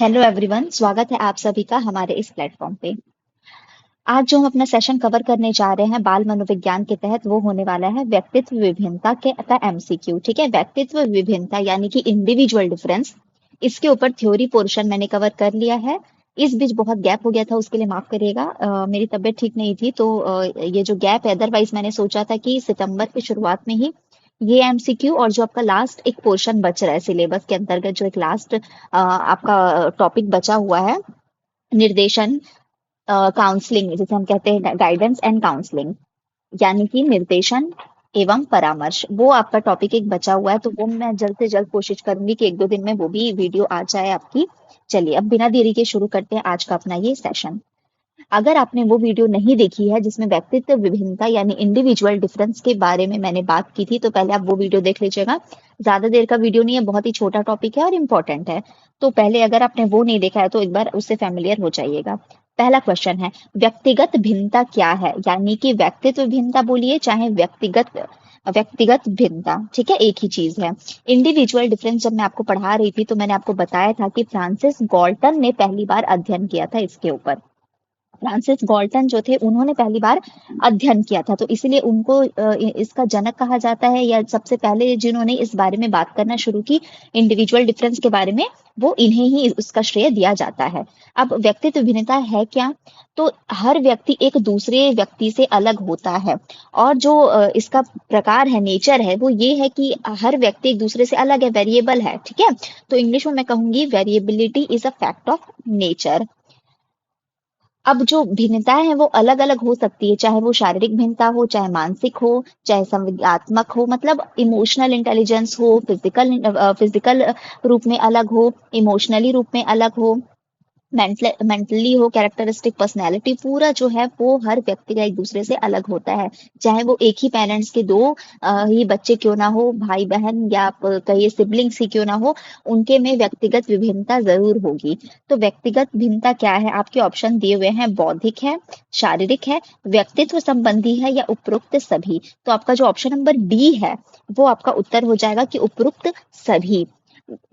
Hello everyone, स्वागत है आप सभी का हमारे इस प्लेटफॉर्म पे। आज जो हम अपना सेशन कवर करने जा रहे हैं बाल मनोविज्ञान के तहत, वो होने वाला है व्यक्तित्व विभिन्नता का एमसीक्यू। ठीक है, व्यक्तित्व विभिन्नता यानी कि इंडिविजुअल डिफरेंस, इसके ऊपर थ्योरी पोर्शन मैंने कवर कर लिया है। इस बीच बहुत गैप हो गया था, उसके लिए माफ करिएगा। मेरी तबीयत ठीक नहीं थी, तो ये जो गैप है, अदरवाइज मैंने सोचा था कि सितंबर की शुरुआत में ही ये एमसीक्यू और जो आपका लास्ट एक पोर्शन बच रहा है सिलेबस के अंतर्गत, जो एक लास्ट आपका टॉपिक बचा हुआ है, निर्देशन, काउंसलिंग जिसे हम कहते हैं, गाइडेंस एंड काउंसलिंग, यानी कि निर्देशन एवं परामर्श, वो आपका टॉपिक एक बचा हुआ है। तो वो मैं जल्द से जल्द कोशिश करूंगी कि एक दो दिन में वो भी वीडियो आ जाए आपकी। चलिए, अब बिना देरी के शुरू करते हैं आज का अपना ये सेशन। अगर आपने वो वीडियो नहीं देखी है जिसमें व्यक्तित्व विभिन्नता यानी इंडिविजुअल डिफरेंस के बारे में मैंने बात की थी, तो पहले आप वो वीडियो देख लीजिएगा। ज्यादा देर का वीडियो नहीं है, बहुत ही छोटा टॉपिक है और इम्पोर्टेंट है। तो पहले अगर आपने वो नहीं देखा है तो एक बार उससे फेमिलियर हो जाइएगा। पहला क्वेश्चन है, व्यक्तिगत भिन्नता क्या है? यानी कि व्यक्तित्व भिन्नता बोलिए चाहे व्यक्तिगत भिन्नता, ठीक है, एक ही चीज है। इंडिविजुअल डिफरेंस जब मैं आपको पढ़ा रही थी तो मैंने आपको बताया था कि फ्रांसिस गॉल्टन ने पहली बार अध्ययन किया था इसके ऊपर। फ्रांसिस गॉल्टन जो थे, उन्होंने पहली बार अध्ययन किया था, तो इसलिए उनको इसका जनक कहा जाता है, या सबसे पहले जिन्होंने इस बारे में बात करना शुरू की इंडिविजुअल डिफरेंस के बारे में, वो इन्हें ही उसका श्रेय दिया जाता है। अब व्यक्तित्व भिन्नता है क्या? तो हर व्यक्ति एक दूसरे व्यक्ति से अलग होता है, और जो इसका प्रकार है, नेचर है, वो ये है कि हर व्यक्ति एक दूसरे से अलग है, वेरिएबल है। ठीक है, तो इंग्लिश में मैं कहूंगी variability is a fact of nature. अब जो भिन्नताएं हैं वो अलग अलग हो सकती है, चाहे वो शारीरिक भिन्नता हो, चाहे मानसिक हो, चाहे संवेगात्मक हो, मतलब इमोशनल इंटेलिजेंस हो, फिजिकल रूप में अलग हो, इमोशनली रूप में अलग हो, मेंटली हो, कैरेक्टरिस्टिक पर्सनैलिटी, पूरा जो है वो हर व्यक्ति का एक दूसरे से अलग होता है। चाहे वो एक ही पेरेंट्स के दो ही बच्चे क्यों ना हो, भाई बहन, या आप कहिए सिबलिंग्स ही क्यों ना हो, उनके में व्यक्तिगत विभिन्नता जरूर होगी। तो व्यक्तिगत भिन्नता क्या है? आपके ऑप्शन दिए हुए हैं, बौद्धिक है, शारीरिक है, व्यक्तित्व संबंधी है, या उपरोक्त सभी। तो आपका जो ऑप्शन नंबर डी है, वो आपका उत्तर हो जाएगा कि उपरोक्त सभी।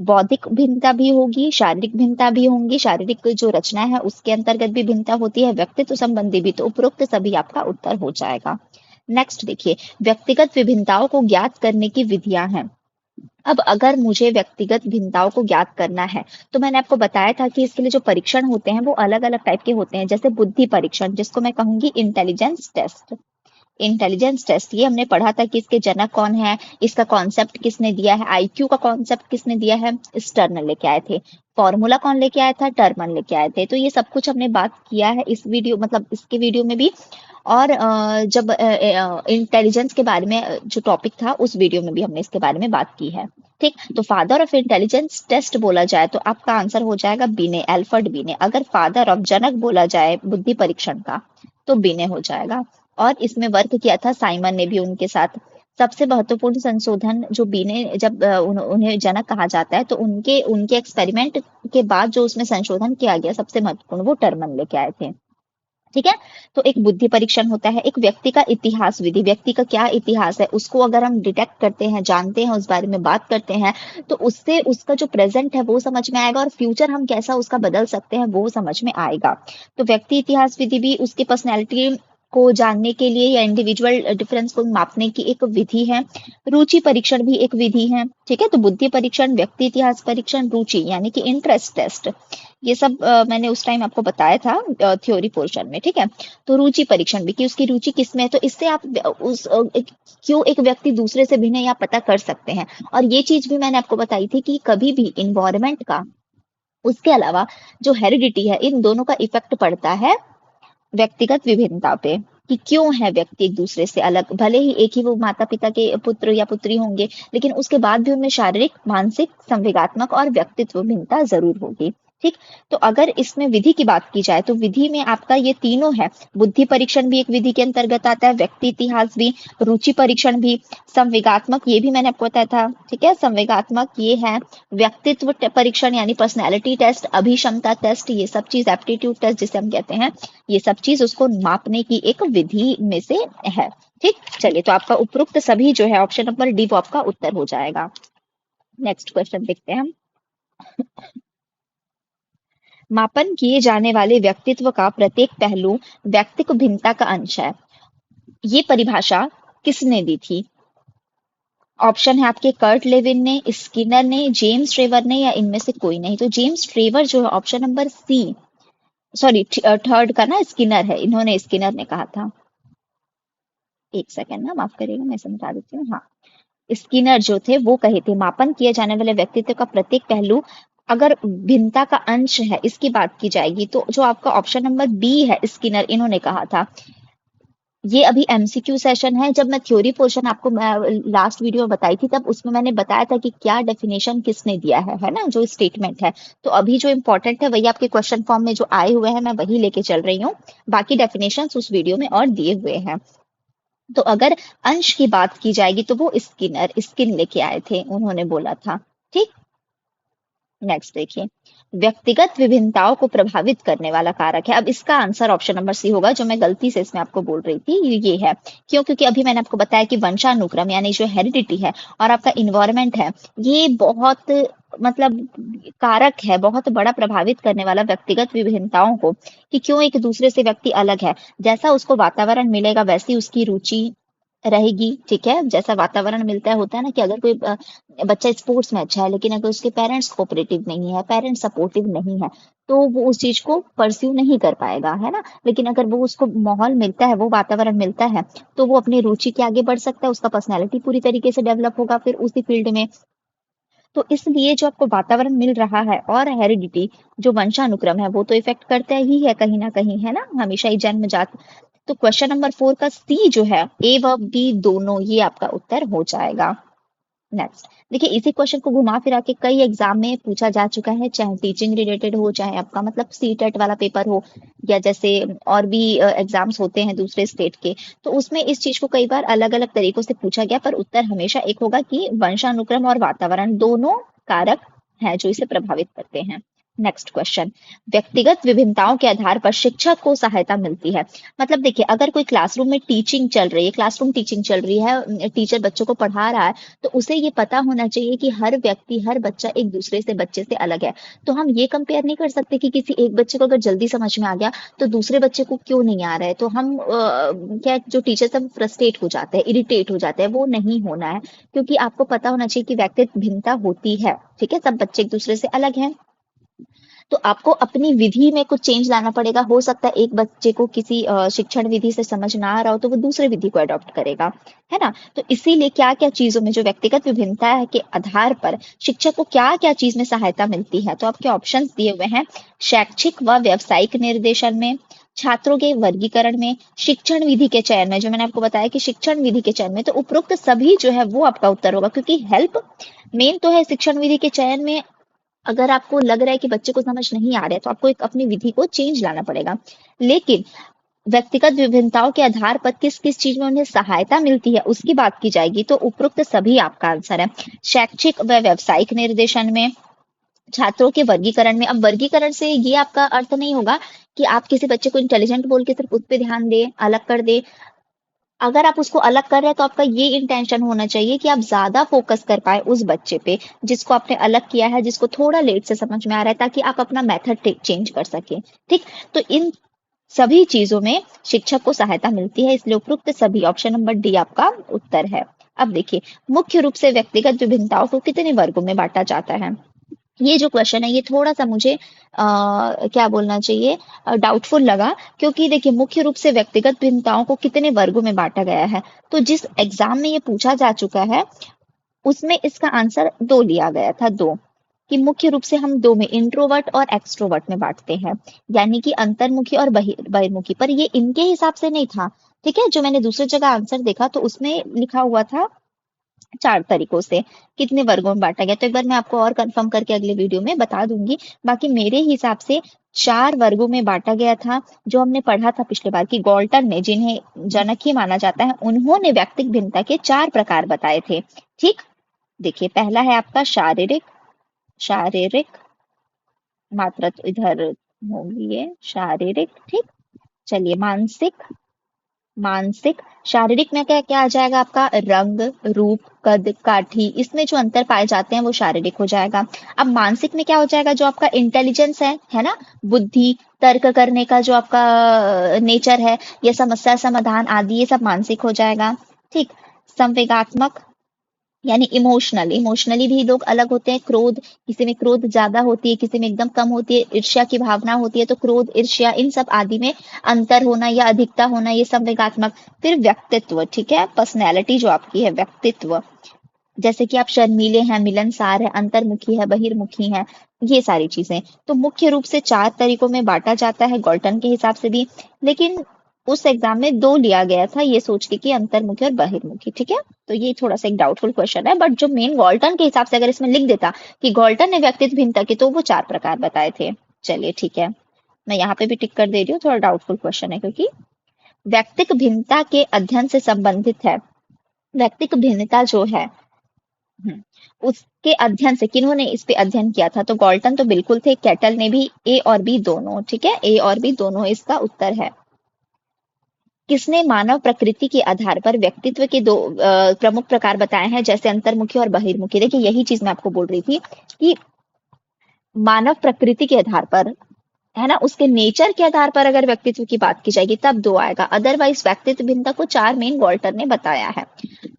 बौद्धिक भिन्नता भी होगी, शारीरिक भिन्नता भी होंगी, शारीरिक जो रचना है उसके अंतर्गत भी भिन्नता होती है, व्यक्तित्व संबंधी भी, तो उपरोक्त सभी आपका उत्तर हो जाएगा। नेक्स्ट देखिए, व्यक्तिगत विभिन्नताओं को ज्ञात करने की विधियां हैं। अब अगर मुझे व्यक्तिगत भिन्नताओं को ज्ञात करना है, तो मैंने आपको बताया था कि इसके लिए जो परीक्षण होते हैं वो अलग अलग टाइप के होते हैं, जैसे बुद्धि परीक्षण, जिसको मैं कहूंगी इंटेलिजेंस टेस्ट। इंटेलिजेंस टेस्ट, ये हमने पढ़ा था कि इसके जनक कौन है, इसका कॉन्सेप्ट किसने दिया है, आईक्यू का कॉन्सेप्ट किसने दिया है, स्टर्नर लेके आए थे। फॉर्मूला कौन लेके आया था? टर्मन लेके आए थे। तो ये सब कुछ हमने बात किया है इस वीडियो, मतलब इसके वीडियो में भी, और जब इंटेलिजेंस के बारे में जो टॉपिक था उस वीडियो में भी हमने इसके बारे में बात की है। ठीक, तो फादर ऑफ इंटेलिजेंस टेस्ट बोला जाए तो आपका आंसर हो जाएगा बीने, एल्फर्ड बीने। अगर फादर ऑफ जनक बोला जाए बुद्धि परीक्षण का, तो बीने हो जाएगा। और इसमें वर्क किया था साइमन ने भी उनके साथ। सबसे महत्वपूर्ण संशोधन जो बीने, जब उन्हें जनक कहा जाता है, तो उनके उनके एक्सपेरिमेंट के बाद जो उसमें संशोधन किया गया सबसे महत्वपूर्ण, वो टर्मन लेके आए थे। ठीक है, तो एक बुद्धि परीक्षण होता है, एक व्यक्ति का इतिहास विधि, व्यक्ति का क्या इतिहास है उसको अगर हम डिटेक्ट करते हैं, जानते हैं, उस बारे में बात करते हैं, तो उससे उसका जो प्रेजेंट है वो समझ में आएगा, और फ्यूचर हम कैसा उसका बदल सकते हैं वो समझ में आएगा। तो व्यक्ति इतिहास विधि भी उसकी पर्सनैलिटी को जानने के लिए या इंडिविजुअल डिफरेंस को मापने की एक विधि है। रुचि परीक्षण भी एक विधि है। ठीक है, तो बुद्धि परीक्षण, व्यक्ति इतिहास परीक्षण, रुचि यानी कि इंटरेस्ट टेस्ट, ये सब मैंने उस टाइम आपको बताया था थ्योरी पोर्शन में। ठीक है, तो रुचि परीक्षण भी कि उसकी रुचि किसमें है, तो इससे आप क्यों एक व्यक्ति दूसरे से भिन्न है या पता कर सकते हैं। और ये चीज भी मैंने आपको बताई थी कि कभी भी इन्वायरमेंट का, उसके अलावा जो हेरिडिटी है, इन दोनों का इफेक्ट पड़ता है व्यक्तिगत विभिन्नता पे, कि क्यों है व्यक्ति एक दूसरे से अलग। भले ही एक ही वो माता पिता के पुत्र या पुत्री होंगे, लेकिन उसके बाद भी उनमें शारीरिक, मानसिक, संवेगात्मक और व्यक्तित्व भिन्नता जरूर होगी। ठीक, तो अगर इसमें विधि की बात की जाए तो विधि में आपका ये तीनों है। बुद्धि परीक्षण भी एक विधि के अंतर्गत आता है, व्यक्ति इतिहास भी, रुचि परीक्षण भी, संवेगात्मक ये भी मैंने आपको बताया था। ठीक है, संवेगात्मक ये है, व्यक्तित्व परीक्षण यानी पर्सनैलिटी टेस्ट, अभिक्षमता टेस्ट, ये सब चीज, एप्टीट्यूड टेस्ट जिसे हम कहते हैं, ये सब चीज उसको मापने की एक विधि में से है। ठीक, चलिए, तो आपका उपरोक्त सभी जो है ऑप्शन नंबर डी वो आपका उत्तर हो जाएगा। नेक्स्ट क्वेश्चन देखते हैं हम। मापन किए जाने वाले व्यक्तित्व का प्रत्येक पहलू व्यक्तित्व भिन्नता का अंश है। ये परिभाषा किसने दी थी? ऑप्शन है आपके कर्ट लेविन ने, स्किनर ने, जेम्स ट्रेवर ने या इनमें से कोई नहीं। तो जेम्स ट्रेवर जो है option number C, sorry third का ना स्किनर है, इन्होंने स्किनर ने कहा था। एक सेकंड ना, माफ करिएगा, मैं समझा देती हूँ। हाँ, स्किनर जो थे वो कहे थे मापन किए जाने वाले व्यक्तित्व का प्रत्येक पहलू अगर भिन्नता का अंश है, इसकी बात की जाएगी, तो जो आपका ऑप्शन नंबर बी है स्किनर, इन्होंने कहा था। ये अभी एमसीक्यू सेशन है। जब मैं थ्योरी पोर्शन आपको लास्ट वीडियो में बताई थी, तब उसमें मैंने बताया था कि क्या डेफिनेशन किसने दिया है ना, जो स्टेटमेंट है। तो अभी जो इम्पोर्टेंट है वही आपके क्वेश्चन फॉर्म में जो आए हुए हैं मैं वही लेके चल रही हूँ। बाकी डेफिनेशन उस वीडियो में और दिए हुए हैं। तो अगर अंश की बात की जाएगी तो वो स्किन लेके आए थे, उन्होंने बोला था। ठीक, नेक्स्ट देखिए, व्यक्तिगत विभिन्नताओं को प्रभावित करने वाला कारक है। अब इसका आंसर ऑप्शन नंबर सी होगा, जो मैं गलती से इसमें आपको बोल रही थी, ये है। क्यों? क्योंकि अभी मैंने आपको बताया कि वंशानुक्रम यानी जो हेरिडिटी है और आपका इन्वायरमेंट है, ये बहुत मतलब कारक है, बहुत बड़ा प्रभावित करने वाला व्यक्तिगत विभिन्नताओं को, कि क्यों एक दूसरे से व्यक्ति अलग है। जैसा उसको वातावरण मिलेगा वैसी उसकी रुचि रहेगी। ठीक है, जैसा वातावरण मिलता है, होता है ना कि अगर कोई बच्चा स्पोर्ट्स में अच्छा है लेकिन अगर उसके पेरेंट्स कोऑपरेटिव नहीं है, पेरेंट्स सपोर्टिव नहीं है, तो वो उस चीज को परस्यू नहीं कर पाएगा, है ना। लेकिन अगर वो उसको माहौल मिलता है, वो वातावरण मिलता है, तो वो अपनी रुचि के आगे बढ़ सकता है, उसका पर्सनैलिटी पूरी तरीके से डेवलप होगा फिर उसी फील्ड में। तो इसलिए जो आपको वातावरण मिल रहा है और हेरिडिटी जो वंशानुक्रम है, वो तो इफेक्ट करता ही है कहीं ना कहीं, है ना, हमेशा ही जन्मजात। तो क्वेश्चन नंबर 4 का सी जो है, ए व बी दोनों, ये आपका उत्तर हो जाएगा। नेक्स्ट देखिए, इसी क्वेश्चन को घुमा फिरा के कई एग्जाम में पूछा जा चुका है, चाहे टीचिंग रिलेटेड हो, चाहे आपका मतलब सीटेट वाला पेपर हो, या जैसे और भी एग्जाम्स होते हैं दूसरे स्टेट के, तो उसमें इस चीज को कई बार अलग अलग तरीकों से पूछा गया, पर उत्तर हमेशा एक होगा कि वंशानुक्रम और वातावरण दोनों कारक हैं जो इसे प्रभावित करते हैं। नेक्स्ट क्वेश्चन, व्यक्तिगत विभिन्नताओं के आधार पर शिक्षक को सहायता मिलती है। मतलब देखिए, अगर कोई क्लासरूम में टीचिंग चल रही है, क्लासरूम टीचिंग चल रही है, टीचर बच्चों को पढ़ा रहा है, तो उसे ये पता होना चाहिए कि हर व्यक्ति, हर बच्चा एक दूसरे से बच्चे से अलग है। तो हम ये कंपेयर नहीं कर सकते कि किसी एक बच्चे को अगर जल्दी समझ में आ गया तो दूसरे बच्चे को क्यों नहीं आ रहा है। तो हम क्या, जो टीचर सब फ्रस्ट्रेट हो जाते हैं, इरिटेट हो जाते हैं, वो नहीं होना है, क्योंकि आपको पता होना चाहिए कि व्यक्तिगत भिन्नता होती है। ठीक है, सब बच्चे एक दूसरे से अलग हैं, तो आपको अपनी विधि में कुछ चेंज लाना पड़ेगा। हो सकता है एक बच्चे को किसी शिक्षण विधि से समझ ना आ रहा हो, तो वो दूसरे विधि को अडॉप्ट करेगा, है ना। तो इसीलिए क्या क्या चीजों में जो व्यक्तिगत विभिन्नता है के आधार पर शिक्षक को क्या क्या चीज में सहायता मिलती है, तो आपके ऑप्शन दिए हुए हैं, शैक्षिक व व्यावसायिक निर्देशन में, छात्रों के वर्गीकरण में, शिक्षण विधि के चयन में, जो मैंने आपको बताया कि शिक्षण विधि के चयन में, तो उपरोक्त सभी जो है वो आपका उत्तर होगा, क्योंकि हेल्प मेन तो है शिक्षण विधि के चयन में। अगर आपको लग रहा है कि बच्चे को समझ नहीं आ रहा है, तो आपको एक अपनी विधि को चेंज लाना पड़ेगा। लेकिन व्यक्तिगत विभिन्नताओं के आधार पर किस किस चीज में उन्हें सहायता मिलती है उसकी बात की जाएगी, तो उपरोक्त सभी आपका आंसर है। शैक्षिक व व्यावसायिक निर्देशन में, छात्रों के वर्गीकरण में। अब वर्गीकरण से ये आपका अर्थ नहीं होगा कि आप किसी बच्चे को इंटेलिजेंट बोल के सिर्फ उस पर ध्यान दे, अलग कर दे। अगर आप उसको अलग कर रहे हैं तो आपका ये इंटेंशन होना चाहिए कि आप ज्यादा फोकस कर पाए उस बच्चे पे जिसको आपने अलग किया है, जिसको थोड़ा लेट से समझ में आ रहा है, ताकि आप अपना मेथड चेंज कर सके। ठीक, तो इन सभी चीजों में शिक्षक को सहायता मिलती है, इसलिए उपरोक्त सभी, ऑप्शन नंबर डी आपका उत्तर है। अब देखिए, मुख्य रूप से व्यक्तिगत विभिन्नताओं को कितने वर्गों में बांटा जाता है। ये जो क्वेश्चन है ये थोड़ा सा मुझे क्या बोलना चाहिए, डाउटफुल लगा, क्योंकि देखिए मुख्य रूप से व्यक्तिगत भिन्नताओं को कितने वर्गों में बांटा गया है, तो जिस एग्जाम में ये पूछा जा चुका है उसमें इसका आंसर दो लिया गया था, दो, कि मुख्य रूप से हम दो में, इंट्रोवर्ट और एक्सट्रोवर्ट में बांटते हैं, यानी कि अंतर्मुखी और बहिर्मुखी। पर ये इनके हिसाब से नहीं था। ठीक है, जो मैंने दूसरी जगह आंसर देखा तो उसमें लिखा हुआ था चार तरीकों से कितने वर्गों में बांटा गया, तो एक बार मैं आपको और कंफर्म करके अगले वीडियो में बता दूंगी। बाकी मेरे हिसाब से चार वर्गों में बांटा गया था, जो हमने पढ़ा था पिछले बार, की गॉल्टन ने, जिन्हें जनक ही माना जाता है, उन्होंने व्यक्तिगत भिन्नता के चार प्रकार बताए थे। ठीक, देखिए, पहला है आपका शारीरिक, शारीरिक मात्रा तो इधर होगी ये शारीरिक। ठीक, चलिए, मानसिक, मानसिक। शारीरिक में क्या क्या आ जाएगा आपका? रंग, रूप, कद, काठी, इसमें जो अंतर पाए जाते हैं वो शारीरिक हो जाएगा। अब मानसिक में क्या हो जाएगा? जो आपका इंटेलिजेंस है ना, बुद्धि, तर्क करने का जो आपका नेचर है, ये समस्या समाधान आदि, ये सब मानसिक हो जाएगा। ठीक। संवेगात्मक यानी इमोशनल, इमोशनली भी लोग अलग होते हैं। क्रोध, किसी में क्रोध ज्यादा होती है, किसी में एकदम कम होती है। ईर्ष्या की भावना होती है, तो क्रोध, ईर्ष्या, इन सब आदि में अंतर होना या अधिकता होना, ये संवेगात्मक। फिर व्यक्तित्व, ठीक है, पर्सनैलिटी जो आपकी है, व्यक्तित्व, जैसे कि आप शर्मीले हैं, मिलनसार है, अंतर्मुखी है, बहिर्मुखी है, ये सारी चीजें। तो मुख्य रूप से 4 तरीकों में बांटा जाता है गॉल्टन के हिसाब से भी, लेकिन उस एग्जाम में 2 लिया गया था, ये सोच के कि अंतर्मुखी और बहिर्मुखी, ठीक है। तो ये थोड़ा सा एक डाउटफुल क्वेश्चन है, बट जो मेन गॉल्टन के हिसाब से अगर इसमें लिख देता कि गॉल्टन ने व्यक्तित्व भिन्नता की, तो वो 4 प्रकार बताए थे। चलिए ठीक है, मैं यहाँ पे भी टिक कर दे रही हूँ, थोड़ा डाउटफुल क्वेश्चन है क्योंकि व्यक्तिक भिन्नता के अध्ययन से संबंधित है। व्यक्तिक भिन्नता जो है, हम्म, उसके अध्ययन से किन्होंने इस पे अध्ययन किया था? तो गॉल्टन तो बिल्कुल थे, कैटल ने भी, ए और बी दोनों, ठीक है, ए और बी दोनों इसका उत्तर है। किसने मानव प्रकृति के आधार पर व्यक्तित्व के 2 प्रमुख प्रकार बताए हैं, जैसे अंतर्मुखी और बहिर्मुखी? देखिए यही चीज मैं आपको बोल रही थी कि मानव प्रकृति के आधार पर, है ना, उसके नेचर के आधार पर अगर व्यक्तित्व की बात की जाएगी तब 2 आएगा, अदरवाइज व्यक्तित्व भिन्नता को 4 मेन गॉल्टर ने बताया है।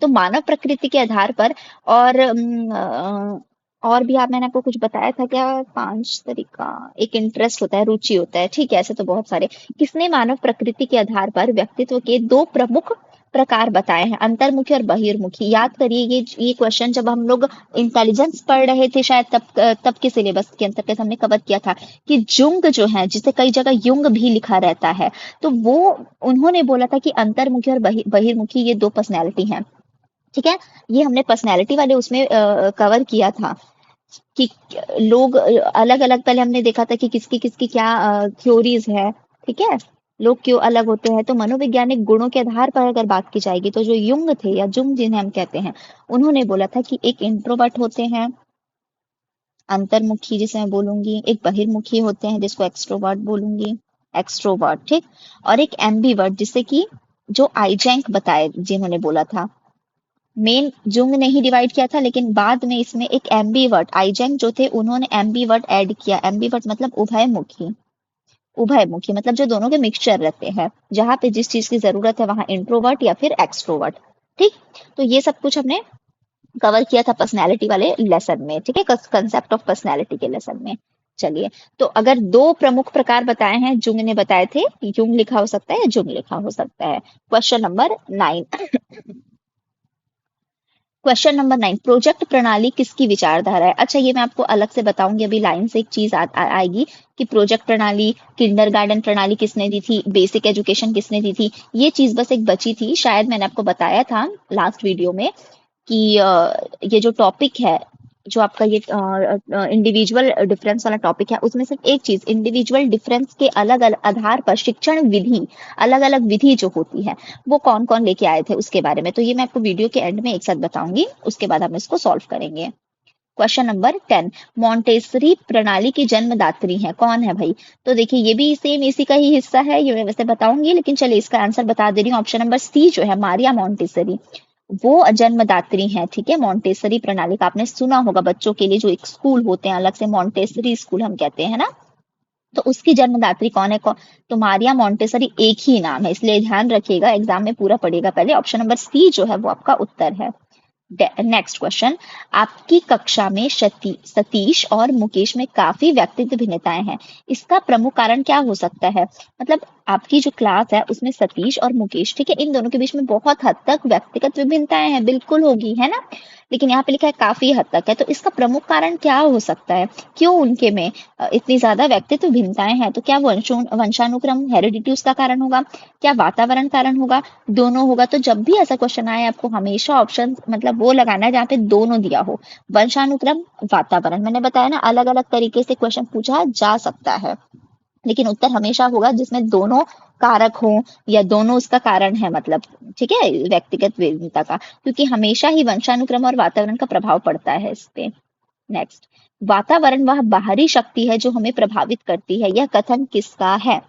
तो मानव प्रकृति के आधार पर, और और भी आप, मैंने आपको कुछ बताया था क्या? 5 तरीका, एक इंटरेस्ट होता है, रुचि होता है, ठीक है, ऐसे तो बहुत सारे। किसने मानव प्रकृति के आधार पर व्यक्तित्व के 2 प्रमुख प्रकार बताए हैं, अंतर्मुखी और बहिर्मुखी? याद करिए, ये क्वेश्चन जब हम लोग इंटेलिजेंस पढ़ रहे थे शायद, तब के सिलेबस के अंतर्गत हमने कवर किया था कि जुंग जो है, जिसे कई जगह युंग भी लिखा रहता है, तो वो उन्होंने बोला था कि अंतर्मुखी और बहिर्मुखी ये 2 पर्सनैलिटी हैं, ठीक है। ये हमने पर्सनैलिटी वाले उसमें कवर किया था कि लोग अलग अलग, पहले हमने देखा था कि किसकी किसकी क्या थ्योरीज है, ठीक है, लोग क्यों अलग होते हैं। तो मनोवैज्ञानिक गुणों के आधार पर अगर बात की जाएगी, तो जो युंग थे या जुंग जिन्हें हम कहते हैं, उन्होंने बोला था कि एक इंट्रोवर्ट होते हैं, अंतर्मुखी जिसे मैं बोलूंगी, एक बहिर्मुखी होते हैं जिसको एक्सट्रोवर्ट बोलूंगी, एक्सट्रोवर्ट, ठीक, और एक एम्बीवर्ट जिसे कि जो आईजैंक बताए जिन्होंने बोला था। मेन जुंग ने ही डिवाइड किया था, लेकिन बाद में इसमें एक एम्बीवर्ट, आईजैंक जो थे उन्होंने एम्बीवर्ट ऐड किया। एम्बीवर्ट मतलब उभयमुखी, उभयमुखी मतलब जो दोनों के मिक्सचर रहते हैं, जहां पे जिस चीज की जरूरत है वहां इंट्रोवर्ट या फिर एक्सट्रोवर्ट, ठीक। तो ये सब कुछ हमने कवर किया था पर्सनैलिटी वाले लेसन में, ठीक है, कंसेप्ट ऑफ पर्सनैलिटी के लेसन में। चलिए, तो अगर 2 प्रमुख प्रकार बताए हैं, जुंग ने बताए थे, युंग लिखा हो सकता है या जुंग लिखा हो सकता है। Question number 9, question number 9, project प्रणाली किसकी विचारधारा है? अच्छा, ये मैं आपको अलग से बताऊंगी, अभी लाइन से एक चीज आएगी कि प्रोजेक्ट प्रणाली, किंडरगार्टन प्रणाली किसने दी थी, बेसिक एजुकेशन किसने दी थी, ये चीज बस एक बची थी, शायद मैंने आपको बताया था लास्ट वीडियो में कि ये जो टॉपिक है, जो आपका ये इंडिविजुअल डिफरेंस वाला टॉपिक है, उसमें सिर्फ एक चीज, इंडिविजुअल डिफरेंस के अलग अलग आधार पर शिक्षण विधि, अलग अलग विधि जो होती है, वो कौन कौन लेके आए थे उसके बारे में, तो ये मैं आपको वीडियो के एंड में एक साथ बताऊंगी, उसके बाद हम इसको सॉल्व करेंगे। क्वेश्चन नंबर 10, मॉन्टेसरी प्रणाली की जन्मदात्री है, कौन है भाई? तो देखिए ये भी सेम इसी का ही हिस्सा है, ये मैं वैसे बताऊंगी, लेकिन चलिए इसका आंसर बता दे रही हूँ। ऑप्शन नंबर सी जो है, मारिया मॉन्टेसरी, वो जन्मदात्री हैं, ठीक है, मॉन्टेसरी प्रणाली का आपने सुना होगा, बच्चों के लिए जो एक स्कूल होते हैं अलग से, मॉन्टेसरी स्कूल हम कहते हैं ना, तो उसकी जन्मदात्री कौन है? तो मारिया मॉन्टेसरी एक ही नाम है, इसलिए ध्यान रखिएगा, एग्जाम में पूरा पढ़िएगा पहले। ऑप्शन नंबर सी जो है वो आपका उत्तर है। नेक्स्ट क्वेश्चन, आपकी कक्षा में सतीश और मुकेश में काफी व्यक्तित्व भिन्नताएं हैं, इसका प्रमुख कारण क्या हो सकता है? मतलब आपकी जो क्लास है उसमें सतीश और मुकेश, ठीक है, इन दोनों के बीच में बहुत हद तक व्यक्तिगत विभिन्नताएं हैं, बिल्कुल होगी, है ना, लेकिन यहाँ पे लिखा है काफी हद तक है, तो इसका प्रमुख कारण क्या हो सकता है? क्यों उनके में इतनी ज्यादा व्यक्तित्व भिन्नताएं हैं? तो क्या वंशानुक्रम, हेरिडिटी उसका कारण होगा? क्या वातावरण कारण होगा? दोनों होगा? तो जब भी ऐसा क्वेश्चन आए, आपको हमेशा ऑप्शन मतलब वो लगाना है जहाँ पे दोनों दिया हो, वंशानुक्रम, वातावरण। मैंने बताया ना, अलग अलग तरीके से क्वेश्चन पूछा जा सकता है, लेकिन उत्तर हमेशा होगा जिसमें दोनों कारक हो या दोनों उसका कारण है, मतलब, ठीक है, व्यक्तिगत विभिन्नता का, क्योंकि हमेशा ही वंशानुक्रम और वातावरण का प्रभाव पड़ता है इस पे। नेक्स्ट, वातावरण वह बाहरी शक्ति है जो हमें प्रभावित करती है, यह कथन किसका है?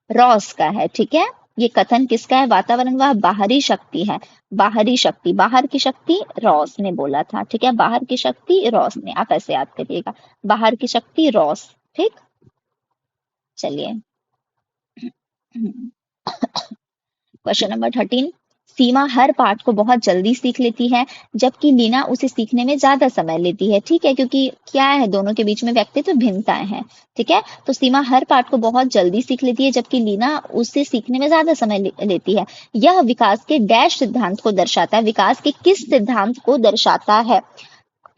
रॉस का है, ठीक है, ये कथन किसका है? वातावरण वह बाहरी शक्ति है। बाहरी शक्ति, बाहर की शक्ति रॉस ने बोला था, ठीक है, बाहर की शक्ति रॉस ने, आप ऐसे याद करिएगा, बाहर की शक्ति रॉस, ठीक। चलिए क्वेश्चन नंबर 13। सीमा हर पाठ को बहुत जल्दी सीख लेती है, जबकि लीना उसे सीखने में ज्यादा समय लेती है, ठीक है, क्योंकि क्या है, दोनों के बीच में व्यक्तित्व भिन्नताएं हैं, ठीक है। तो सीमा हर पाठ को बहुत जल्दी सीख लेती है, जबकि लीना उसे सीखने में ज्यादा समय लेती है। यह विकास के डैश सिद्धांत को दर्शाता है। विकास के किस सिद्धांत को दर्शाता है?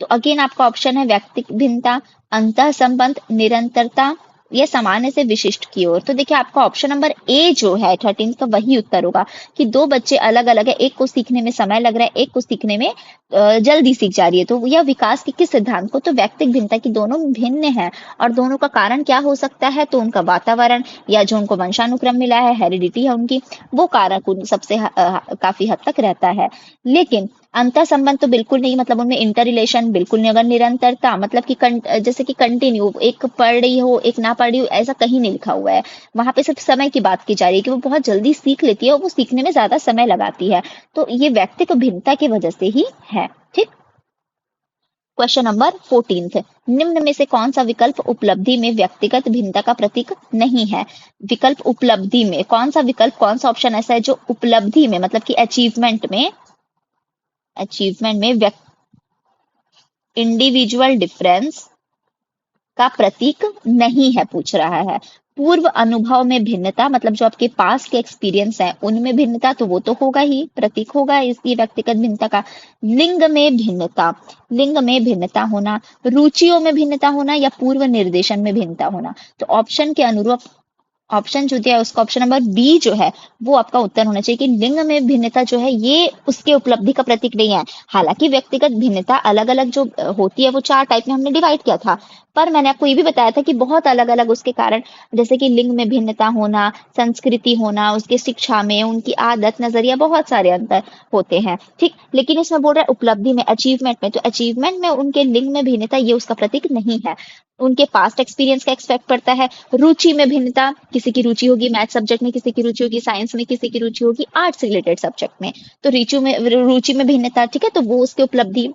तो अगेन आपका ऑप्शन है व्यक्तिक भिन्नता, अंतः संबंध, निरंतरता या सामान्य से विशिष्ट की ओर। तो देखिए आपका ऑप्शन नंबर ए जो है 13 का वही उत्तर होगा कि दो बच्चे अलग अलग है, एक को सीखने में समय लग रहा है, एक को सीखने में जल्दी सीख जा रही है। तो यह विकास के किस सिद्धांत को? तो व्यक्तिक भिन्नता की दोनों भिन्न है, और दोनों का कारण क्या हो सकता है? तो उनका वातावरण या जो उनको वंशानुक्रम मिला है, हेरिडिटी है उनकी, वो कारक सबसे काफी हद तक रहता है। लेकिन अंतर संबंध तो बिल्कुल नहीं, मतलब उनमें इंटर रिलेशन बिल्कुल नहीं। अगर निरंतरता मतलब कि जैसे कि कंटिन्यू, एक पढ़ रही हो एक ना पढ़ रही हो, ऐसा कहीं नहीं लिखा हुआ है। वहां पे सिर्फ समय की बात की जा रही है कि वो बहुत जल्दी सीख लेती है और वो सीखने में ज्यादा समय लगाती है। तो ये व्यक्तिगत भिन्नता की वजह से ही है, ठीक। Question number 14। निम्न में से कौन सा विकल्प उपलब्धि में व्यक्तिगत भिन्नता का प्रतीक नहीं है? विकल्प उपलब्धि में कौन सा विकल्प, कौन सा ऑप्शन ऐसा है जो उपलब्धि में मतलब कि अचीवमेंट में इंडिविजुअल डिफरेंस का प्रतीक नहीं है, पूछ रहा है। पूर्व अनुभव में भिन्नता मतलब जो आपके पास के एक्सपीरियंस है उनमें भिन्नता, तो वो तो होगा ही, प्रतीक होगा इसकी व्यक्तिगत भिन्नता का। लिंग में भिन्नता, लिंग में भिन्नता होना, रुचियों में भिन्नता होना या पूर्व निर्देशन में भिन्नता होना। तो ऑप्शन के अनुरूप ऑप्शन जो दिया है उसका ऑप्शन नंबर बी जो है वो आपका उत्तर होना चाहिए कि लिंग में भिन्नता जो है ये उसके उपलब्धि का प्रतीक नहीं है। हालांकि व्यक्तिगत भिन्नता अलग अलग जो होती है वो 4 टाइप में हमने डिवाइड किया था, पर मैंने आपको ये भी बताया था कि बहुत अलग अलग उसके कारण, जैसे कि लिंग में भिन्नता होना, संस्कृति होना, उसके शिक्षा में उनकी आदत नजरिया, बहुत सारे अंतर होते हैं, ठीक। लेकिन इसमें बोल रहा है उपलब्धि में, अचीवमेंट में, तो अचीवमेंट में उनके लिंग में भिन्नता ये उसका प्रतीक नहीं है। उनके पास्ट एक्सपीरियंस का एक्सपेक्ट पड़ता है। रुचि में भिन्नता, किसी की रुचि होगी मैथ सब्जेक्ट में, किसी की रुचि होगी साइंस में, किसी की रुचि होगी आर्ट्स रिलेटेड सब्जेक्ट में। तो रुचि में भिन्नता, ठीक है, तो वो उसके उपलब्धि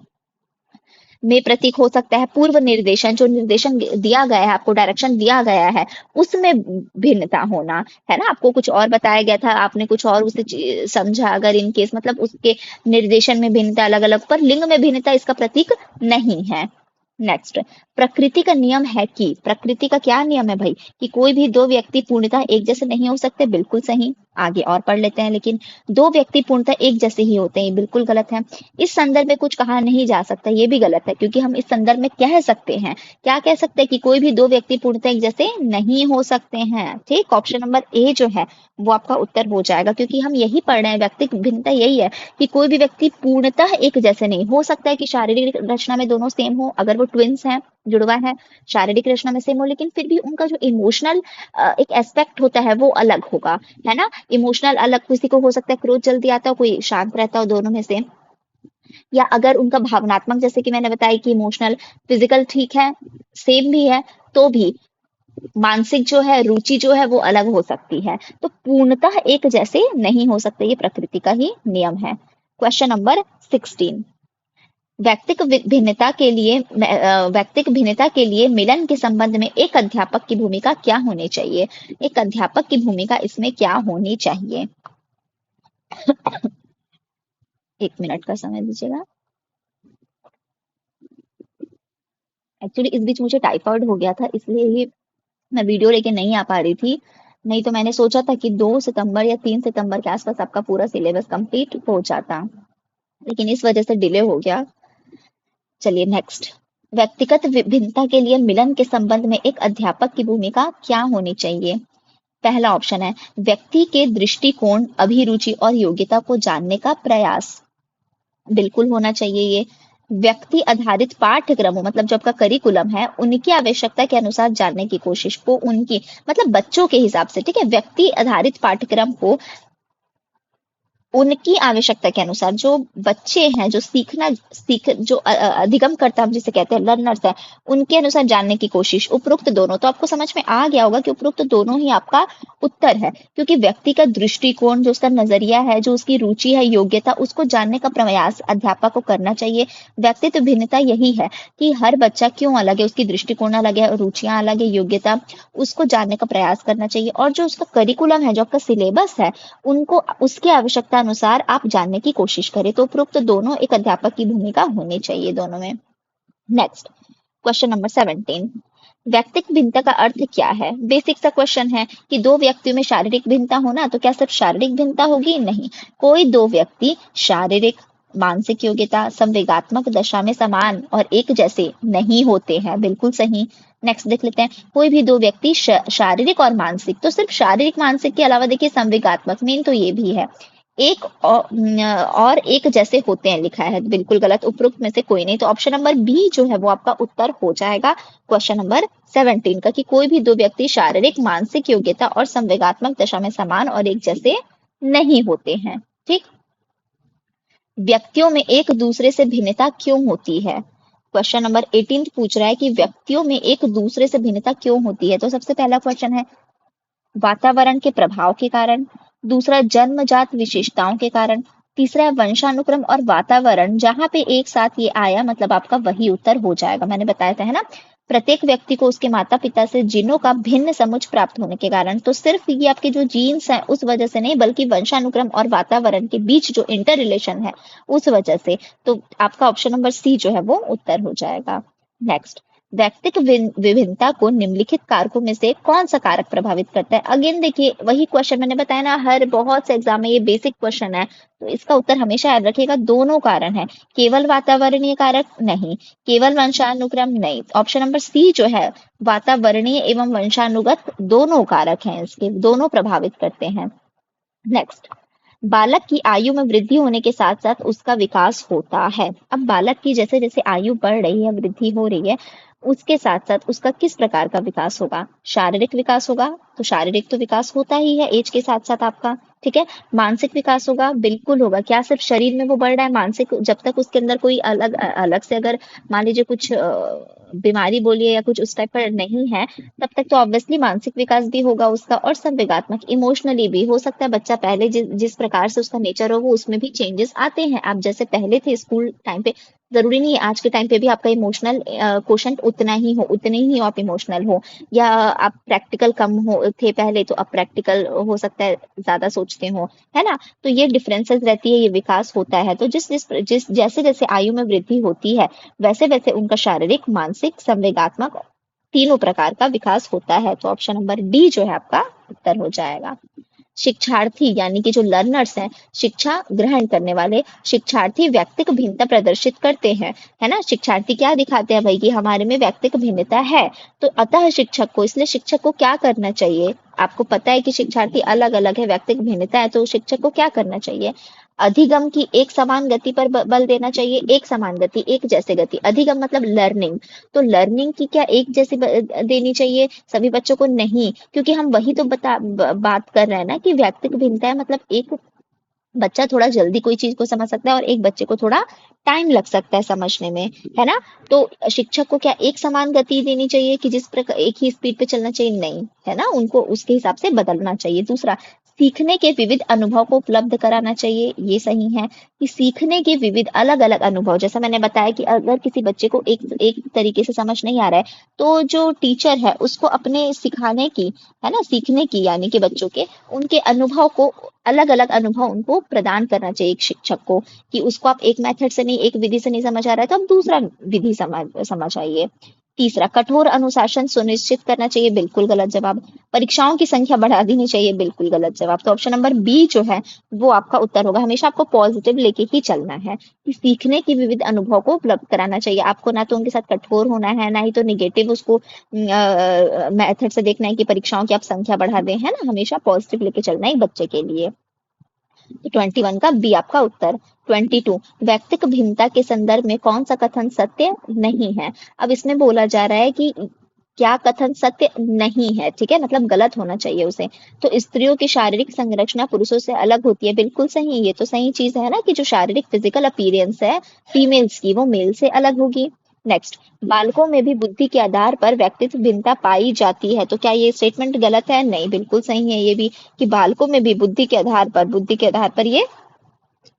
में प्रतीक हो सकता है। पूर्व निर्देशन, जो निर्देशन दिया गया है आपको, डायरेक्शन दिया गया है, उसमें भिन्नता होना, है ना, आपको कुछ और बताया गया था, आपने कुछ और उसे समझा, अगर इन केस मतलब उसके निर्देशन में भिन्नता अलग अलग, पर लिंग में भिन्नता इसका प्रतीक नहीं है। नेक्स्ट, प्रकृति का नियम है कि, प्रकृति का क्या नियम है भाई, कि कोई भी दो व्यक्ति पूर्णतः एक जैसे नहीं हो सकते, बिल्कुल सही। आगे और पढ़ लेते हैं, लेकिन दो व्यक्ति पूर्णतः एक जैसे ही होते हैं, बिल्कुल गलत है। इस संदर्भ में कुछ कहा नहीं जा सकता, ये भी गलत है, क्योंकि हम इस संदर्भ में कह सकते हैं, क्या कह सकते हैं, कि कोई भी दो व्यक्ति पूर्णतः एक जैसे नहीं हो सकते हैं, ठीक। ऑप्शन नंबर ए जो है वो आपका उत्तर हो जाएगा, क्योंकि हम यही पढ़ रहे हैं, व्यक्तिगत भिन्नता यही है कि कोई भी व्यक्ति पूर्णतः एक जैसे नहीं हो सकता है, कि शारीरिक रचना में दोनों सेम हो, अगर वो ट्विंस हैं, जुड़वा है, शारीरिक रचना में सेम हो, लेकिन फिर भी उनका जो इमोशनल एक एस्पेक्ट होता है वो अलग होगा, है ना। इमोशनल अलग, किसी को हो सकता है क्रोध जल्दी आता हो, कोई शांत रहता हो, दोनों में से। या अगर उनका भावनात्मक, जैसे कि मैंने बताया कि इमोशनल, फिजिकल ठीक है, सेम भी है, तो भी मानसिक जो है, रुचि जो है वो अलग हो सकती है। तो पूर्णतः एक जैसे नहीं हो सकते, ये प्रकृति का ही नियम है। Question number 16। व्यक्तिक भिन्नता के लिए मिलन के संबंध में एक अध्यापक की भूमिका क्या होनी चाहिए? एक अध्यापक की भूमिका इसमें क्या होनी चाहिए? 1 मिनट का समय दीजिएगा। एक्चुअली इस बीच मुझे टाइफाइड हो गया था, इसलिए ही मैं वीडियो लेके नहीं आ पा रही थी। नहीं तो मैंने सोचा था कि 2 सितंबर या 3 सितंबर के आसपास आपका पूरा सिलेबस कंप्लीट हो जाता, लेकिन इस वजह से डिले हो गया। चलिए नेक्स्ट, व्यक्तिगत भिन्नता के लिए मिलन के संबंध में एक अध्यापक की भूमिका क्या होनी चाहिए? पहला ऑप्शन है व्यक्ति के दृष्टिकोण, अभिरुचि और योग्यता को जानने का प्रयास, बिल्कुल होना चाहिए ये। व्यक्ति आधारित पाठ्यक्रमों मतलब जो आपका करिकुलम है उनकी आवश्यकता के अनुसार जानने की कोशिश को, उनकी मतलब बच्चों के हिसाब से, ठीक है, व्यक्ति आधारित पाठ्यक्रम को उनकी आवश्यकता के अनुसार जो बच्चे हैं, जो जो अधिगम करता हम जिसे कहते हैं लर्नर्स है, उनके अनुसार जानने की कोशिश, उपरोक्त दोनों। तो आपको समझ में आ गया होगा कि उपरोक्त दोनों ही आपका उत्तर है, क्योंकि व्यक्ति का दृष्टिकोण, जो उसका नजरिया है, जो उसकी रुचि है, योग्यता, उसको जानने का प्रयास अध्यापक को करना चाहिए। व्यक्तित्व भिन्नता यही है कि हर बच्चा क्यों अलग है, उसकी दृष्टिकोण अलग है, रुचियां अलग है, योग्यता, उसको जानने का प्रयास करना चाहिए। और जो उसका करिकुलम है, जो आपका सिलेबस है, उनको उसकी आवश्यकता अनुसार आप जानने की कोशिश करें। तो उपरोक्त दोनों एक अध्यापक की भूमिका होनी चाहिए दोनों में। Next, question number 17। व्यक्तिक भिन्नता का अर्थ क्या है? बेसिक सा क्वेश्चन है कि दो व्यक्तियों में शारीरिक भिन्नता होना, तो क्या सिर्फ शारीरिक भिन्नता होगी? नहीं, कोई दो व्यक्ति शारीरिक, मानसिक योग्यता, संवेगात्मक दशा में समान और एक जैसे नहीं होते हैं। बिल्कुल सही। नेक्स्ट देख लेते हैं, कोई भी दो व्यक्ति शारीरिक और मानसिक, तो सिर्फ शारीरिक मानसिक के अलावा देखिए संवेगात्मक, मेन तो ये भी है, एक और एक जैसे होते हैं लिखा है। बिल्कुल गलत, उपरोक्त में से कोई नहीं। तो ऑप्शन नंबर बी जो है वो आपका उत्तर हो जाएगा क्वेश्चन नंबर 17 का, कि कोई भी दो व्यक्ति शारीरिक, मानसिक योग्यता और संवेगात्मक दशा में समान और एक जैसे नहीं होते हैं। ठीक। व्यक्तियों में एक दूसरे से भिन्नता क्यों होती है? क्वेश्चन नंबर 18 पूछ रहा है कि व्यक्तियों में एक दूसरे से भिन्नता क्यों होती है। तो सबसे पहला क्वेश्चन है वातावरण के प्रभाव के कारण, दूसरा जन्मजात विशेषताओं के कारण, तीसरा है वंशानुक्रम और वातावरण। जहां पे एक साथ ये आया मतलब आपका वही उत्तर हो जाएगा। मैंने बताया था है ना, प्रत्येक व्यक्ति को उसके माता पिता से जीनों का भिन्न समुच्चय प्राप्त होने के कारण। तो सिर्फ ये आपके जो जीन्स हैं उस वजह से नहीं, बल्कि वंशानुक्रम और वातावरण के बीच जो इंटर रिलेशन है उस वजह से। तो आपका ऑप्शन नंबर सी जो है वो उत्तर हो जाएगा। नेक्स्ट, व्यक्तिक विभिन्नता को निम्नलिखित कारकों में से कौन सा कारक प्रभावित करता है? अगेन देखिए वही क्वेश्चन मैंने बताया ना, हर बहुत से एग्जाम में ये बेसिक क्वेश्चन है, तो इसका उत्तर हमेशा याद रखिएगा, दोनों कारण है। केवल वातावरणीय कारक नहीं, केवल वंशानुक्रम नहीं। ऑप्शन नंबर सी जो है, वातावरणीय एवं वंशानुगत दोनों कारक हैं, इसके दोनों प्रभावित करते हैं। नेक्स्ट, बालक की आयु में वृद्धि होने के साथ साथ उसका विकास होता है। अब बालक की जैसे जैसे आयु बढ़ रही है, वृद्धि हो रही है, उसके साथ साथ उसका किस प्रकार का विकास होगा? शारीरिक विकास होगा, तो शारीरिक तो विकास होता ही है एज के साथ साथ आपका। ठीक है। मानसिक विकास होगा, बिल्कुल होगा। क्या सिर्फ शरीर में वो बढ़ रहा है? मानसिक, जब तक उसके अंदर कोई अलग अलग से अगर मान लीजिए कुछ बीमारी बोलिए या कुछ उस टाइप पर नहीं है, तब तक तो ऑब्वियसली मानसिक विकास भी होगा उसका। और संवेगात्मक, इमोशनली भी हो सकता है बच्चा पहले जिस प्रकार से उसका नेचर हो वो उसमें भी चेंजेस आते हैं। आप जैसे पहले थे स्कूल टाइम पे, जरूरी नहीं है आज के टाइम पे भी आपका इमोशनल क्वोशंट उतना ही हो, उतने ही आप इमोशनल हो, या आप प्रैक्टिकल कम हो थे पहले तो अब प्रैक्टिकल हो सकता है ज्यादा सोचते हो, है ना। तो ये डिफरेंसेस रहती है, ये विकास होता है। तो जिस जिस जिस जैसे जैसे आयु में वृद्धि होती है वैसे वैसे उनका शारीरिक, मानसिक, संवेगात्मक तीनों प्रकार का विकास होता है। तो ऑप्शन नंबर डी जो है आपका उत्तर हो जाएगा। शिक्षार्थी यानी कि जो लर्नर्स हैं, शिक्षा ग्रहण करने वाले शिक्षार्थी व्यक्तिक भिन्नता प्रदर्शित करते हैं, है ना। शिक्षार्थी क्या दिखाते हैं भाई कि हमारे में व्यक्तिक भिन्नता है। तो अतः शिक्षक को, इसलिए शिक्षक को क्या करना चाहिए? आपको पता है कि शिक्षार्थी अलग अलग है, व्यक्तिक भिन्नता है, तो शिक्षक को क्या करना चाहिए? अधिगम की एक समान गति पर बल देना चाहिए। एक समान गति, एक जैसे गति, अधिगम मतलब लर्निंग। तो लर्निंग की क्या एक जैसी देनी चाहिए सभी बच्चों को? नहीं, क्योंकि हम वही तो बात कर रहे हैं ना कि व्यक्तिक भिन्नता है, मतलब एक बच्चा थोड़ा जल्दी कोई चीज को समझ सकता है और एक बच्चे को थोड़ा टाइम लग सकता है समझने में, है ना। तो शिक्षक को क्या एक समान गति देनी चाहिए कि जिस प्रकार एक ही स्पीड पे चलना चाहिए? नहीं, है ना, उनको उसके हिसाब से बदलना चाहिए। दूसरा, सीखने के विविध अनुभव को उपलब्ध कराना चाहिए। ये सही है कि सीखने के विविध अलग अलग अनुभव, जैसा मैंने बताया कि अगर किसी बच्चे को एक एक तरीके से समझ नहीं आ रहा है, तो जो टीचर है उसको अपने सिखाने की, है ना, सीखने की, यानी कि बच्चों के उनके अनुभव को, अलग अलग अनुभव उनको प्रदान करना चाहिए एक शिक्षक को, कि उसको आप एक मेथड से नहीं, एक विधि से नहीं समझ आ रहा है तो आप दूसरा विधि समझ आइए। तीसरा, कठोर अनुशासन सुनिश्चित करना चाहिए। बिल्कुल गलत जवाब। परीक्षाओं की संख्या बढ़ा देनी चाहिए। बिल्कुल गलत जवाब। तो ऑप्शन नंबर बी जो है वो आपका उत्तर होगा। हमेशा आपको पॉजिटिव लेके ही चलना है कि सीखने की विविध अनुभव को उपलब्ध कराना चाहिए। आपको ना तो उनके साथ कठोर होना है, ना ही तो निगेटिव उसको मेथड से देखना है कि परीक्षाओं की आप संख्या बढ़ा दें, है ना। हमेशा पॉजिटिव लेके चलना है बच्चे के लिए। तो 21 का बी आपका उत्तर। 22, व्यक्तिक भिन्नता के संदर्भ में कौन सा कथन सत्य नहीं है? अब इसमें बोला जा रहा है कि क्या कथन सत्य नहीं है, ठीक है, मतलब गलत होना चाहिए उसे। तो स्त्रियों की शारीरिक संरचना पुरुषों से अलग होती है, बिल्कुल सही, ये तो सही चीज है ना कि जो शारीरिक फिजिकल अपीयरेंस है फीमेल्स की वो मेल से अलग होगी। नेक्स्ट, बालकों में भी बुद्धि के आधार पर व्यक्तित्व भिन्नता पाई जाती है, तो क्या ये स्टेटमेंट गलत है? नहीं, बिल्कुल सही है ये भी, कि बालकों में भी बुद्धि के आधार पर ये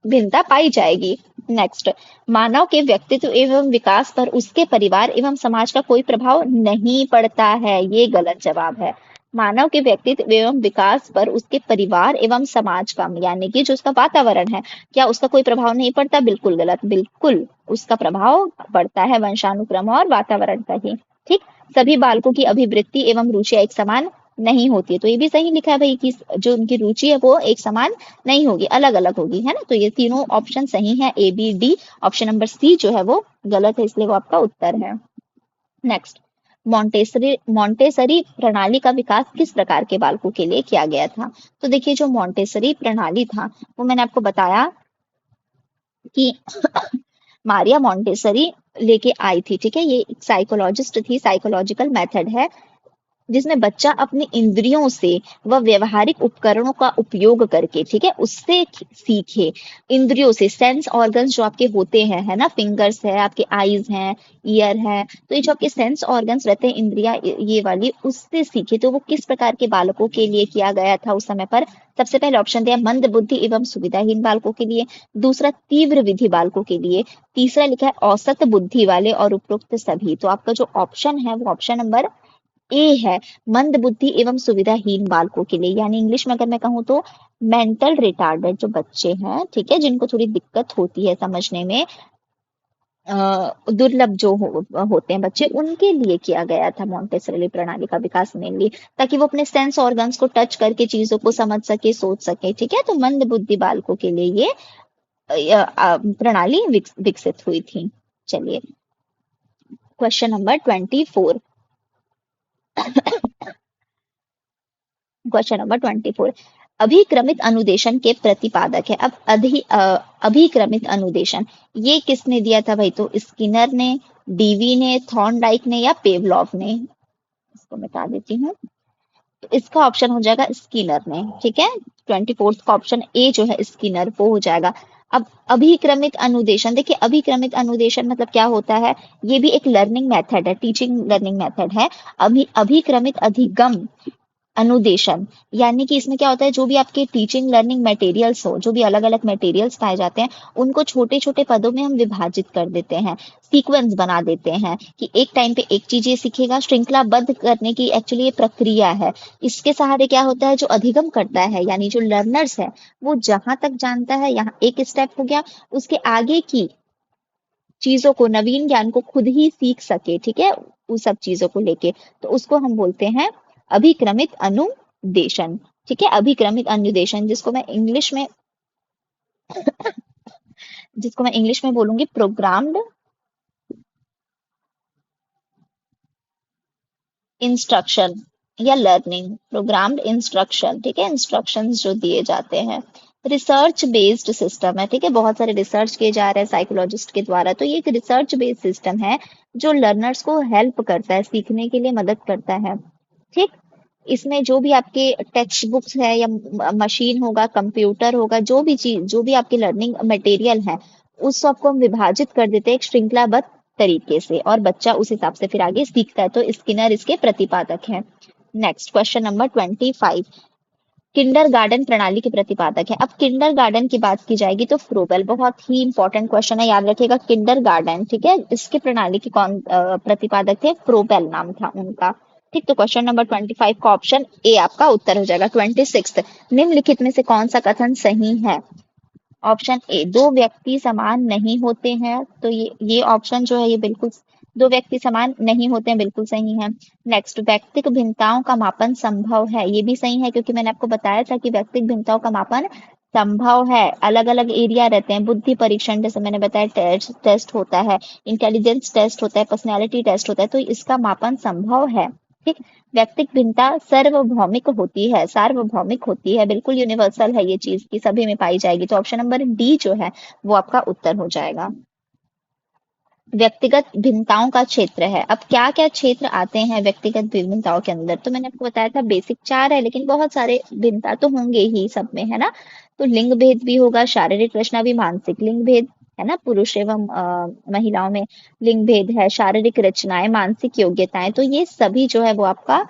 भिन्नता पाई जाएगी। नेक्स्ट, मानव के व्यक्तित्व एवं विकास पर उसके परिवार एवं समाज का कोई प्रभाव नहीं पड़ता है, ये गलत जवाब है। मानव के व्यक्तित्व एवं विकास पर उसके परिवार एवं समाज का, यानी कि जो उसका वातावरण है, क्या उसका कोई प्रभाव नहीं पड़ता? बिल्कुल गलत, बिल्कुल उसका प्रभाव पड़ता है वंशानुक्रम और वातावरण का ही। ठीक, सभी बालकों की अभिवृत्ति एवं रुचियां एक समान नहीं होती है, तो ये भी सही लिखा है भाई कि जो उनकी रुचि है वो एक समान नहीं होगी, अलग अलग होगी, है ना। तो ये तीनों ऑप्शन सही है, A B D. Option number C जो है वो गलत है, इसलिए वो आपका उत्तर है। नेक्स्ट, मॉन्टेसरी प्रणाली का विकास किस प्रकार के बालकों के लिए किया गया था? तो देखिए, जो मॉन्टेसरी प्रणाली था वो मैंने आपको बताया कि मारिया मॉन्टेसरी लेके आई थी, ठीक है, ये एक साइकोलॉजिस्ट थी, साइकोलॉजिकल मेथड है जिसमें बच्चा अपनी इंद्रियों से व व्यवहारिक उपकरणों का उपयोग करके, ठीक है, उससे सीखे। इंद्रियों से, सेंस ऑर्गन्स जो आपके होते हैं, है ना, फिंगर्स है, आपके आईज हैं, ईयर है, तो ये जो आपके सेंस ऑर्गन्स रहते हैं, इंद्रिया ये वाली, उससे सीखे। तो वो किस प्रकार के बालकों के लिए किया गया था उस समय पर? सबसे पहले ऑप्शन दिया मंद बुद्धि एवं सुविधाहीन बालकों के लिए, दूसरा तीव्र विधि बालकों के लिए, तीसरा लिखा है औसत बुद्धि वाले, और उपरोक्त सभी। तो आपका जो ऑप्शन है वो ऑप्शन नंबर ए है, मंद बुद्धि एवं सुविधाहीन बालकों के लिए, यानी इंग्लिश में अगर मैं कहूँ तो मेंटल रिटार्डेड जो बच्चे हैं, ठीक है, जिनको थोड़ी दिक्कत होती है समझने में, दुर्लभ जो होते हैं बच्चे, उनके लिए किया गया था मॉन्टेसरी प्रणाली का विकास मेनली, ताकि वो अपने सेंस ऑर्गन्स को टच करके चीजों को समझ सके, सोच सके, ठीक है। तो मंद बुद्धि बालकों के लिए ये प्रणाली विकसित हुई थी। चलिए, क्वेश्चन नंबर 24। क्वेश्चन नंबर 24, अभिक्रमित अनुदेशन के प्रतिपादक है। अब अभिक्रमित अनुदेशन ये किसने दिया था भाई? तो स्किनर ने, डीवी ने, थॉर्नडाइक ने, या पेवलॉव ने? इसको मिटा देती हूँ। तो इसका ऑप्शन हो जाएगा स्किनर ने, ठीक है। 24 का ऑप्शन ए जो है स्किनर, वो हो जाएगा। अब अभिक्रमित अनुदेशन, देखिए अभिक्रमित अनुदेशन मतलब क्या होता है? ये भी एक लर्निंग मेथड है, टीचिंग लर्निंग मेथड है। अभिक्रमित अधिगम अनुदेशन, यानी कि इसमें क्या होता है, जो भी आपके टीचिंग लर्निंग मटेरियल्स हो, जो भी अलग अलग मटेरियल्स पाए जाते हैं, उनको छोटे छोटे पदों में हम विभाजित कर देते हैं, सीक्वेंस बना देते हैं कि एक टाइम पे एक चीज ये सीखेगा। श्रृंखलाबद्ध करने की एक्चुअली ये प्रक्रिया है। इसके सहारे क्या होता है, जो अधिगम करता है यानी जो लर्नर्स है, वो जहां तक जानता है, यहाँ एक स्टेप हो गया, उसके आगे की चीजों को, नवीन ज्ञान को खुद ही सीख सके, ठीक है, उस सब चीजों को लेके, तो उसको हम बोलते हैं अभिक्रमित अनुदेशन, ठीक है। अभिक्रमित अनुदेशन जिसको मैं इंग्लिश में बोलूंगी प्रोग्राम्ड इंस्ट्रक्शन या लर्निंग, प्रोग्राम्ड इंस्ट्रक्शन, ठीक है, इंस्ट्रक्शंस जो दिए जाते हैं। रिसर्च बेस्ड सिस्टम है, ठीक है, बहुत सारे रिसर्च किए जा रहे हैं साइकोलॉजिस्ट के द्वारा, तो ये एक रिसर्च बेस्ड सिस्टम है जो लर्नर्स को हेल्प करता है, सीखने के लिए मदद करता है, ठीक। इसमें जो भी आपके टेक्स्ट बुक्स है या मशीन होगा, कंप्यूटर होगा, जो भी चीज, जो भी आपके लर्निंग मटेरियल है, उस सबको हम विभाजित कर देते हैं एक श्रृंखलाबद्ध तरीके से, और बच्चा उस हिसाब से फिर आगे सीखता है। तो स्किनर इसके प्रतिपादक हैं। Next, question number 25, Kinder garden प्रणाली के प्रतिपादक है। अब किंडर गार्डन की बात की जाएगी तो फ्रोबेल, बहुत ही इंपॉर्टेंट क्वेश्चन है, याद रखिएगा, किंडर गार्डन, ठीक है, इसके प्रणाली के कौन प्रतिपादक थे? फ्रोबेल नाम था उनका, ठीक। तो क्वेश्चन नंबर 25 का ऑप्शन ए आपका उत्तर हो जाएगा। 26, निम्नलिखित में से कौन सा कथन सही है? ऑप्शन ए, दो व्यक्ति समान नहीं होते हैं, तो ये ऑप्शन जो है ये बिल्कुल, दो व्यक्ति समान नहीं होते हैं, बिल्कुल सही है। नेक्स्ट, व्यक्तिक भिन्नताओं का मापन संभव है, ये भी सही है, क्योंकि मैंने आपको बताया था कि व्यक्तिक भिन्नताओं का मापन संभव है। अलग अलग एरिया रहते हैं, बुद्धि परीक्षण जैसे मैंने बताया, टेस्ट होता है, इंटेलिजेंस टेस्ट होता है, पर्सनैलिटी टेस्ट होता है, तो इसका मापन संभव है, ठीक। व्यक्तिक भिन्नता सार्वभौमिक होती है, बिल्कुल यूनिवर्सल है ये चीज की सभी में पाई जाएगी। तो ऑप्शन नंबर डी जो है वो आपका उत्तर हो जाएगा। व्यक्तिगत भिन्नताओं का क्षेत्र है। अब क्या क्या क्षेत्र आते हैं व्यक्तिगत भिन्नताओं के अंदर, तो मैंने आपको बताया था बेसिक 4 है, लेकिन बहुत सारे भिन्नता तो होंगे ही सब में, है ना। तो लिंग भेद भी होगा, शारीरिक रचना भी, मानसिक लिंग भेद, है ना, पुरुष एवं महिलाओं में लिंग भेद है, शारीरिक रचनाएं, मानसिक योग्यताएं, तो ये सभी जो है वो आपका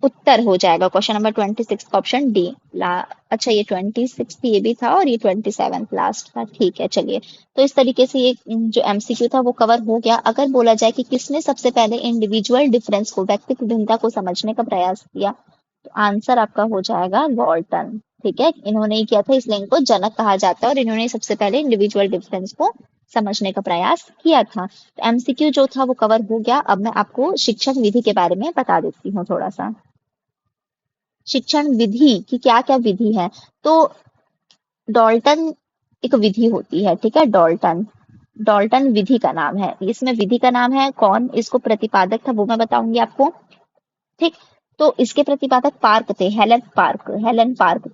उत्तर हो जाएगा क्वेश्चन नंबर 26 का ऑप्शन डी। अच्छा, ये 26 ये भी था और ये 27 लास्ट था, ठीक है। चलिए, तो इस तरीके से ये जो एमसीक्यू था वो कवर हो गया। अगर बोला जाए कि किसने सबसे पहले इंडिविजुअल डिफरेंस को, व्यक्तिगत भिन्नता को समझने का प्रयास किया, तो आंसर आपका हो जाएगा गॉल्टन। ठीक है, इन्होंने ही किया था, इसलिए इनको जनक कहा जाता है, और इन्होंने सबसे पहले इंडिविजुअल डिफरेंस को समझने का प्रयास किया था। तो एमसीक्यू जो था वो कवर हो गया। अब मैं आपको शिक्षण विधि के बारे में बता देती हूँ थोड़ा सा। शिक्षण विधि की क्या क्या विधि है, तो डॉल्टन एक विधि होती है, ठीक है। डॉल्टन डॉल्टन विधि का नाम है, इसमें विधि का नाम है। कौन इसको प्रतिपादक था वो मैं बताऊंगी आपको, ठीक। तो इसके प्रतिपादक पार्क थे, हेलन पार्क थे, हेलन पार्क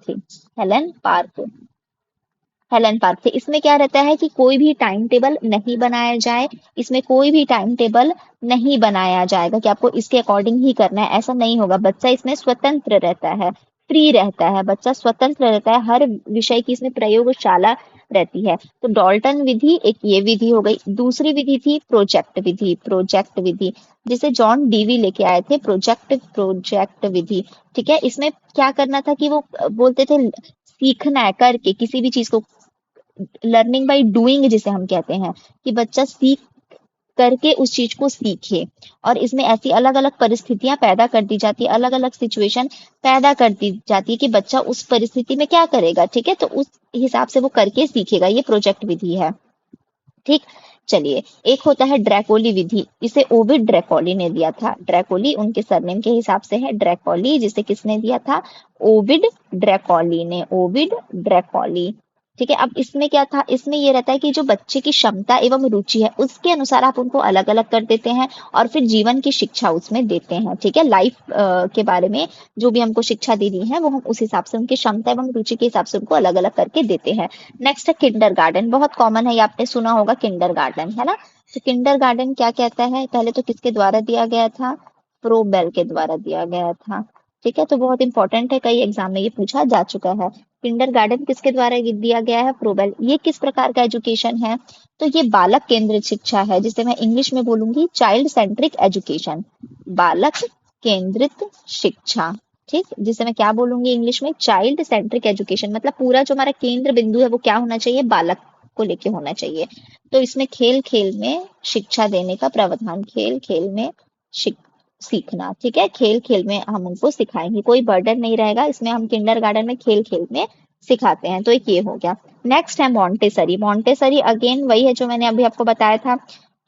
हेलन पार्क थे। इसमें क्या रहता है कि कोई भी टाइम टेबल नहीं बनाया जाए, इसमें कोई भी टाइम टेबल नहीं बनाया जाएगा कि आपको इसके अकॉर्डिंग ही करना है, ऐसा नहीं होगा। बच्चा इसमें स्वतंत्र रहता है, फ्री रहता है, बच्चा स्वतंत्र रहता है, हर विषय की इसमें प्रयोगशाला रहती है। तो डॉल्टन विधि एक ये विधि हो गई। दूसरी विधि थी प्रोजेक्ट विधि, जिसे जॉन डीवी लेके आए थे, प्रोजेक्ट विधि, ठीक है। इसमें क्या करना था कि वो बोलते थे सीखना है करके, किसी भी चीज को लर्निंग बाय डूइंग जिसे हम कहते हैं, कि बच्चा सीख करके उस चीज को सीखे। और इसमें ऐसी अलग अलग परिस्थितियां पैदा कर दी जाती है, अलग अलग सिचुएशन पैदा कर दी जाती है कि बच्चा उस परिस्थिति में क्या करेगा, ठीक है। तो उस हिसाब से वो करके सीखेगा, ये प्रोजेक्ट विधि है, ठीक। चलिए, एक होता है ड्रैकोली विधि, इसे ओविड ड्रैकोली ने दिया था। ड्रैकोली उनके सरनेम के हिसाब से है, ड्रैकोली जिसे किसने दिया था, ओविड ड्रैकोली ने, ओविड ड्रैकोली, ठीक है। अब इसमें क्या था, इसमें ये रहता है कि जो बच्चे की क्षमता एवं रुचि है उसके अनुसार आप उनको अलग अलग कर देते हैं, और फिर जीवन की शिक्षा उसमें देते हैं, ठीक है। लाइफ के बारे में जो भी हमको शिक्षा देनी है वो हम उस हिसाब से उनकी क्षमता एवं रुचि के हिसाब से उनको अलग अलग करके देते हैं। नेक्स्ट है किंडरगार्टन, बहुत कॉमन है, ये आपने सुना होगा किंडरगार्टन, है ना। तो किंडरगार्टन क्या कहता है, पहले तो किसके द्वारा दिया गया था, प्रोबेल के द्वारा दिया गया था, ठीक है। तो बहुत इंपॉर्टेंट है, कई एग्जाम में ये पूछा जा चुका है। किंडरगार्टन किसके द्वारा दिया गया है, प्रोबेल। ये किस प्रकार का एजुकेशन है, तो ये बालक केंद्रित शिक्षा है, जिसे मैं इंग्लिश में बोलूंगी चाइल्ड सेंट्रिक एजुकेशन, बालक केंद्रित शिक्षा, ठीक। जिसे मैं क्या बोलूंगी इंग्लिश में, चाइल्ड सेंट्रिक एजुकेशन, मतलब पूरा जो हमारा केंद्र बिंदु है वो क्या होना चाहिए, बालक को लेके होना चाहिए। तो इसमें खेल खेल में शिक्षा देने का प्रावधान, खेल खेल में सीखना, ठीक है। खेल खेल में हम उनको सिखाएंगे, कोई बर्डन नहीं रहेगा इसमें, हम किंडरगार्टन में खेल खेल में सिखाते हैं। तो एक ये हो गया। नेक्स्ट है मॉन्टेसरी। मॉन्टेसरी अगेन वही है जो मैंने अभी आपको बताया था,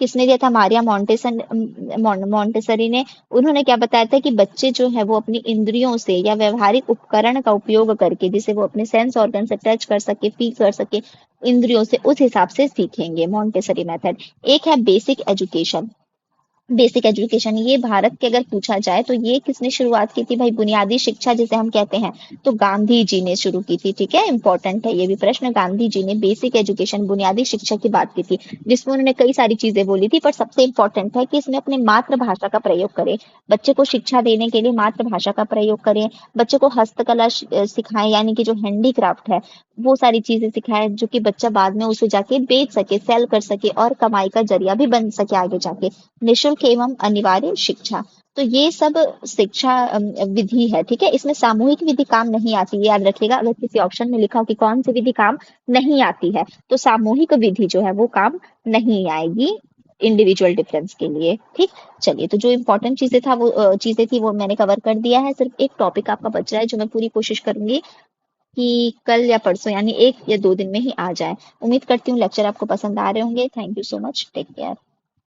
किसने दिया था, मारिया मॉन्टेसरी ने। उन्होंने क्या बताया था कि बच्चे जो है वो अपनी इंद्रियों से या व्यवहारिक उपकरण का उपयोग करके, जिसे वो अपने सेंस ऑर्गन से टच कर सके, फील कर सके इंद्रियों से, उस हिसाब से सीखेंगे, मॉन्टेसरी मेथड। एक है बेसिक एजुकेशन। बेसिक एजुकेशन ये भारत के अगर पूछा जाए तो ये किसने शुरुआत की थी भाई, बुनियादी शिक्षा जिसे हम कहते हैं, तो गांधी जी ने शुरू की थी, ठीक है। इंपॉर्टेंट है ये भी प्रश्न, गांधी जी ने बेसिक एजुकेशन, बुनियादी शिक्षा की बात की थी, जिसमें उन्होंने कई सारी चीजें बोली थी, पर सबसे इंपॉर्टेंट है कि इसमें अपने मातृभाषा का प्रयोग करें, बच्चे को शिक्षा देने के लिए मातृभाषा का प्रयोग करें, बच्चे को हस्तकला सिखाएं, यानी कि जो हैंडीक्राफ्ट है वो सारी चीजें सिखाएं, जो कि बच्चा बाद में उसे जाके बेच सके, सेल कर सके, और कमाई का जरिया भी बन सके आगे जाके। निशुल्क एवं अनिवार्य शिक्षा, तो ये सब शिक्षा विधि है, ठीक है। इसमें सामूहिक विधि काम नहीं आती है, याद रखिएगा। अगर किसी ऑप्शन में लिखा हो कि कौन सी विधि काम नहीं आती है, तो सामूहिक विधि जो है वो काम नहीं आएगी इंडिविजुअल डिफरेंस के लिए, ठीक। चलिए, तो जो इंपॉर्टेंट चीजें थी वो मैंने कवर कर दिया है। सिर्फ एक टॉपिक आपका बच रहा है जो मैं पूरी कोशिश करूंगी कि कल या परसों, यानी 1 या 2 दिन में ही आ जाए। उम्मीद करती हूँ लेक्चर आपको पसंद आ रहे होंगे। Thank you so much, take care.